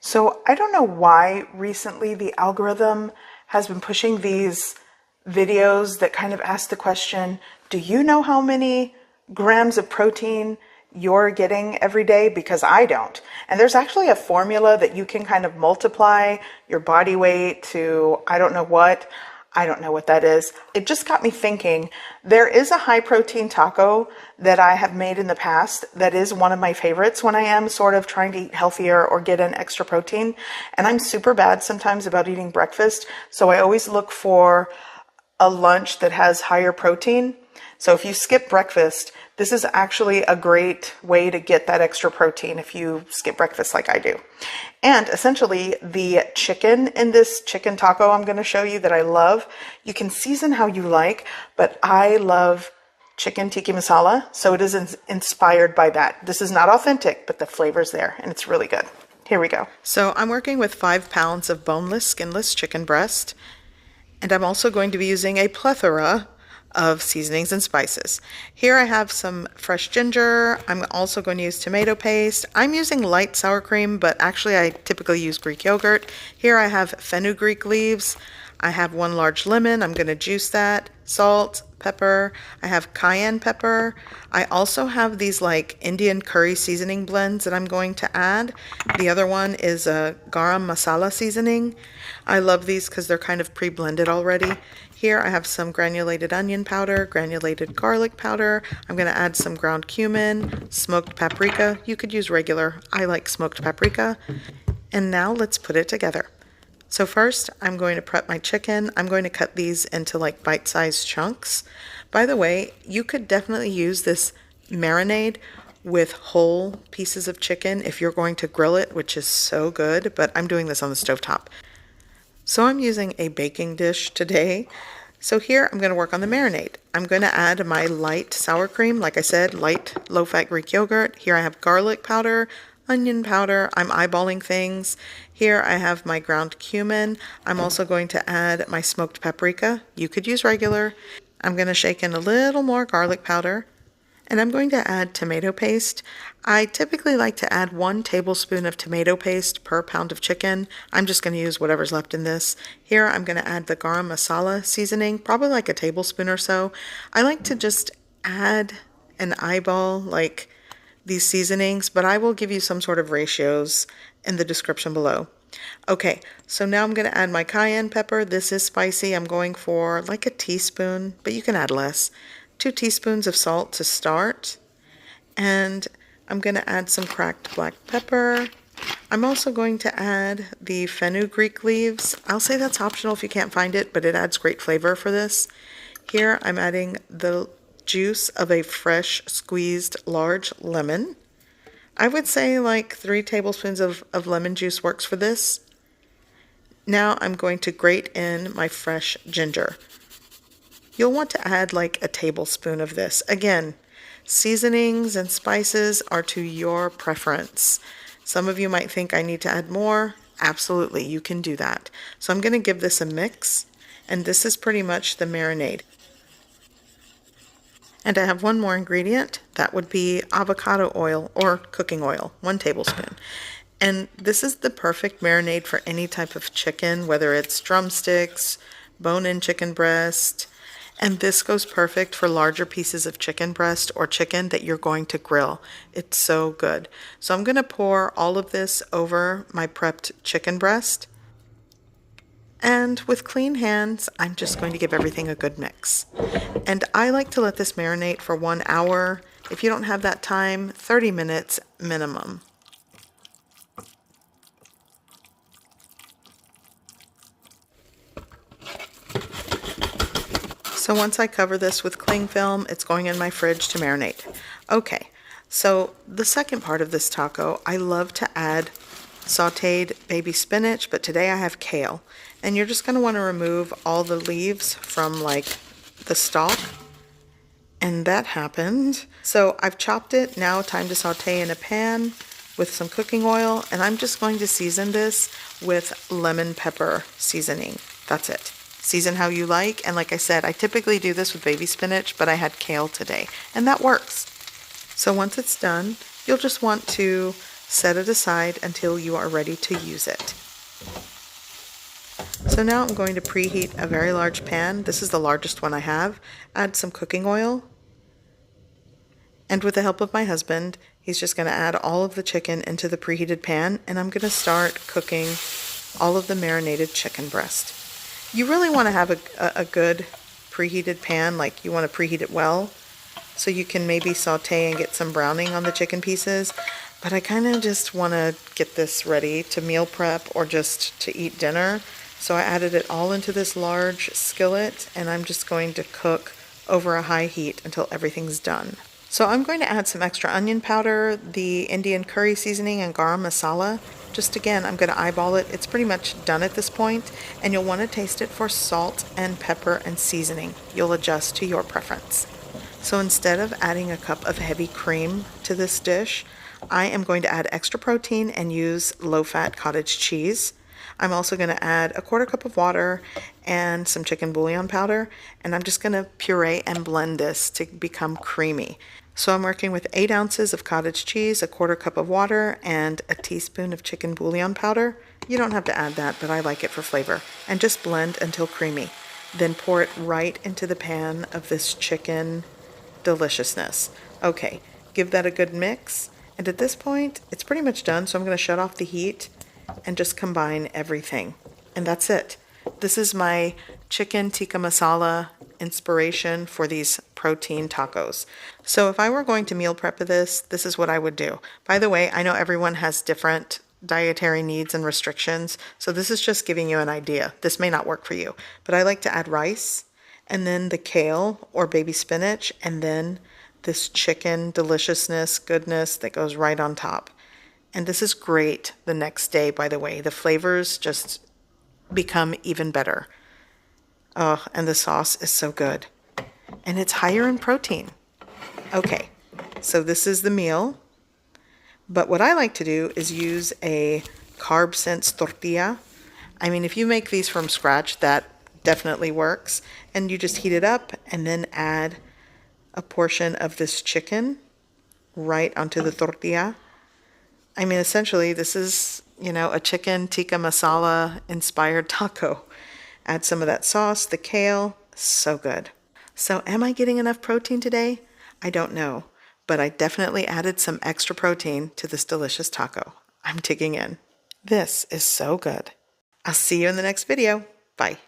So I don't know why recently the algorithm has been pushing these videos that kind of ask the question, do you know how many grams of protein you're getting every day? Because I don't. And there's actually a formula that you can kind of multiply your body weight to I don't know what. I don't know what that is. It just got me thinking, there is a high protein taco that I have made in the past that is one of my favorites when I am sort of trying to eat healthier or get an extra protein. And I'm super bad sometimes about eating breakfast, so I always look for a lunch that has higher protein. So if you skip breakfast, this is actually a great way to get that extra protein if you skip breakfast like I do. And essentially the chicken in this chicken taco I'm going to show you that I love, you can season how you like, but I love chicken tikka masala, so it is inspired by that. This is not authentic, but the flavor's there and it's really good. Here we go. So I'm working with 5 pounds of boneless, skinless chicken breast, and I'm also going to be using a plethora of seasonings and spices. Here I have some fresh ginger. I'm also going to use tomato paste. I'm using light sour cream, but actually I typically use Greek yogurt. Here I have fenugreek leaves. I have 1 large lemon. I'm going to juice that. Salt, pepper. I have cayenne pepper. I also have these like Indian curry seasoning blends that I'm going to add. The other one is a garam masala seasoning. I love these because they're kind of pre-blended already. Here I have some granulated onion powder, granulated garlic powder. I'm going to add some ground cumin, smoked paprika. You could use regular. I like smoked paprika. And now let's put it together. So first I'm going to prep my chicken. I'm going to cut these into like bite-sized chunks. By the way, you could definitely use this marinade with whole pieces of chicken if you're going to grill it, which is so good, but I'm doing this on the stovetop. So I'm using a baking dish today. So here I'm going to work on the marinade. I'm going to add my light sour cream, like I said, light low-fat Greek yogurt. Here I have garlic powder, onion powder. I'm eyeballing things. Here I have my ground cumin. I'm also going to add my smoked paprika. You could use regular. I'm going to shake in a little more garlic powder. And I'm going to add tomato paste. I typically like to add 1 tablespoon of tomato paste per pound of chicken. I'm just going to use whatever's left in this. Here I'm going to add the garam masala seasoning, probably like a tablespoon or so. I like to just add an eyeball like these seasonings, but I will give you some sort of ratios in the description below. Okay, so now I'm going to add my cayenne pepper. This is spicy. I'm going for like a teaspoon, but you can add less. 2 teaspoons of salt to start, and I'm going to add some cracked black pepper. I'm also going to add the fenugreek leaves. I'll say that's optional if you can't find it, but it adds great flavor for this. Here I'm adding the juice of a fresh squeezed large lemon. I would say like 3 tablespoons of lemon juice works for this. Now I'm going to grate in my fresh ginger. You'll want to add like a tablespoon of this. Again, seasonings and spices are to your preference. Some of you might think I need to add more. Absolutely, you can do that. So I'm going to give this a mix, and this is pretty much the marinade. And I have one more ingredient. That would be avocado oil or cooking oil, 1 tablespoon. And this is the perfect marinade for any type of chicken, whether it's drumsticks, bone-in chicken breast. And this goes perfect for larger pieces of chicken breast or chicken that you're going to grill. It's so good. So I'm going to pour all of this over my prepped chicken breast. And with clean hands, I'm just going to give everything a good mix. And I like to let this marinate for 1 hour. If you don't have that time, 30 minutes minimum. So once I cover this with cling film, it's going in my fridge to marinate. Okay, so the second part of this taco, I love to add sauteed baby spinach, but today I have kale. And you're just going to want to remove all the leaves from like the stalk. And that happened. So I've chopped it. Now time to saute in a pan with some cooking oil. And I'm just going to season this with lemon pepper seasoning. That's it. Season how you like, and like I said, I typically do this with baby spinach, but I had kale today, and that works. So once it's done, you'll just want to Set it aside until you are ready to use it. So now I'm going to preheat a very large pan. This is the largest one I have. Add some cooking oil. And with the help of my husband, he's just going to add all of the chicken into the preheated pan, and I'm going to start cooking all of the marinated chicken breast. You really want to have a good preheated pan, like you want to preheat it well, so you can maybe saute and get some browning on the chicken pieces. But I kind of just want to get this ready to meal prep or just to eat dinner. So I added it all into this large skillet, and I'm just going to cook over a high heat until everything's done. So I'm going to add some extra onion powder, the Indian curry seasoning, and garam masala. Just again, I'm going to eyeball it. It's pretty much done at this point, and you'll want to taste it for salt and pepper and seasoning. You'll adjust to your preference. So instead of adding a cup of heavy cream to this dish, I am going to add extra protein and use low-fat cottage cheese. I'm also going to add a 1/4 cup of water and some chicken bouillon powder, and I'm just going to puree and blend this to become creamy. So I'm working with 8 ounces of cottage cheese, a 1/4 cup of water, and a teaspoon of chicken bouillon powder. You don't have to add that, but I like it for flavor. And just blend until creamy. Then pour it right into the pan of this chicken deliciousness. Okay, give that a good mix. And at this point, it's pretty much done, so I'm going to shut off the heat and just combine everything. And that's it. This is my chicken tikka masala inspiration for these protein tacos. So if I were going to meal prep this is what I would do. By the way, I know everyone has different dietary needs and restrictions, so this is just giving you an idea. This may not work for you, but I like to add rice, and then the kale or baby spinach, and then this chicken deliciousness, goodness that goes right on top. And this is great the next day, by the way. The flavors just become even better. Oh, and the sauce is so good. And it's higher in protein. Okay, so this is the meal. But what I like to do is use a carb sense tortilla. I mean, if you make these from scratch, that definitely works. And you just heat it up and then add a portion of this chicken right onto the tortilla. I mean, essentially, this is, a chicken tikka masala-inspired taco. Add some of that sauce, the kale, so good. So am I getting enough protein today? I don't know, but I definitely added some extra protein to this delicious taco. I'm digging in. This is so good. I'll see you in the next video. Bye.